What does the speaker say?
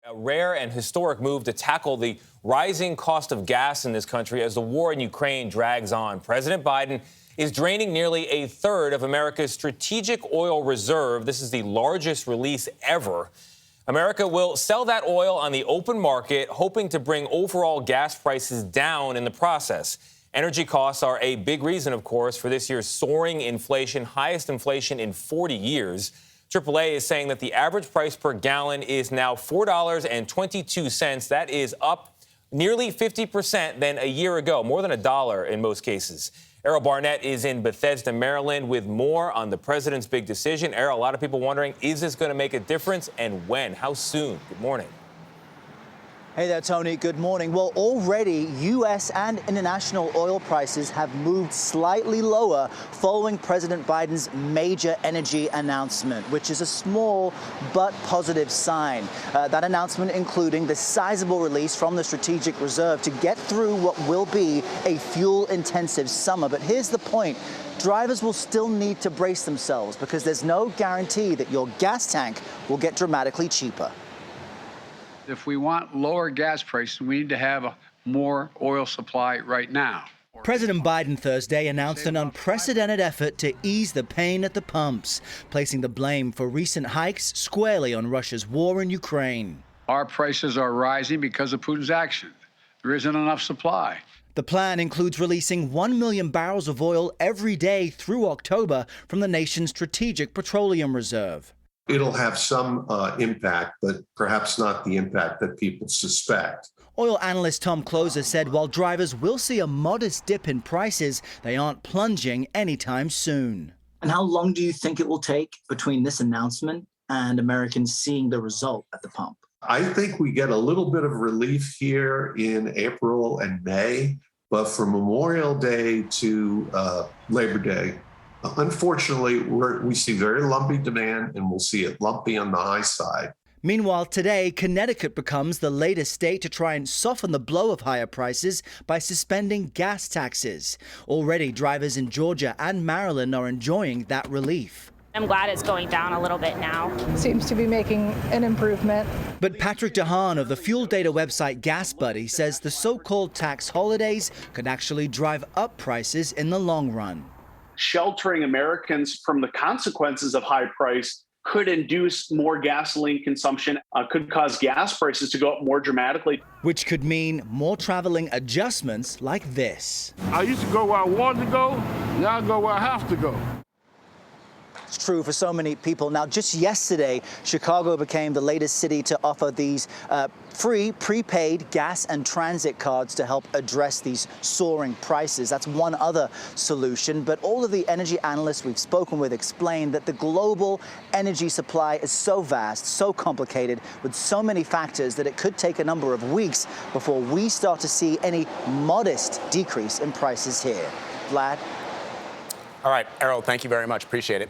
A rare and historic move to tackle the rising cost of gas in this country as the war in Ukraine drags on. President Biden is draining nearly a third of America's strategic oil reserve. This is the largest release ever. America will sell that oil on the open market, hoping to bring overall gas prices down in the process. Energy costs are a big reason, of course, for this year's soaring inflation, highest inflation in 40 years. AAA is saying that the average price per gallon is now $4.22. That is up nearly 50% than a year ago, more than $1 in most cases. Errol Barnett is in Bethesda, Maryland, with more on the president's big decision. Errol, a lot of people wondering, is this going to make a difference and when? How soon? Good morning. Hey there, Tony. Good morning. Well, already U.S. and international oil prices have moved slightly lower following President Biden's major energy announcement, which is a small but positive sign. That announcement including the sizable release from the Strategic Reserve to get through what will be a fuel-intensive summer. But here's the point. Drivers will still need to brace themselves because there's no guarantee that your gas tank will get dramatically cheaper. If we want lower gas prices, we need to have a more oil supply right now. President Biden Thursday announced an unprecedented effort to ease the pain at the pumps, placing the blame for recent hikes squarely on Russia's war in Ukraine. Our prices are rising because of Putin's action. There isn't enough supply. The plan includes releasing 1 million barrels of oil every day through October from the nation's Strategic Petroleum Reserve. It'll have some impact, but perhaps not the impact that people suspect. Oil analyst Tom Closer said while drivers will see a modest dip in prices, they aren't plunging anytime soon. And how long do you think it will take between this announcement and Americans seeing the result at the pump? I think we get a little bit of relief here in April and May, but from Memorial Day to Labor Day, unfortunately, we see very lumpy demand, and we'll see it lumpy on the high side. Meanwhile, today, Connecticut becomes the latest state to try and soften the blow of higher prices by suspending gas taxes. Already, drivers in Georgia and Maryland are enjoying that relief. I'm glad it's going down a little bit now. Seems to be making an improvement. But Patrick DeHaan of the fuel data website Gas Buddy says the so-called tax holidays could actually drive up prices in the long run. Sheltering Americans from the consequences of high price could induce more gasoline consumption, could cause gas prices to go up more dramatically. Which could mean more traveling adjustments like this. I used to go where I wanted to go, now I go where I have to go. It's true for so many people. Now, just yesterday, Chicago became the latest city to offer these free prepaid gas and transit cards to help address these soaring prices. That's one other solution. But all of the energy analysts we've spoken with explain that the global energy supply is so vast, so complicated, with so many factors that it could take a number of weeks before we start to see any modest decrease in prices here. Vlad? All right, Errol, thank you very much. Appreciate it.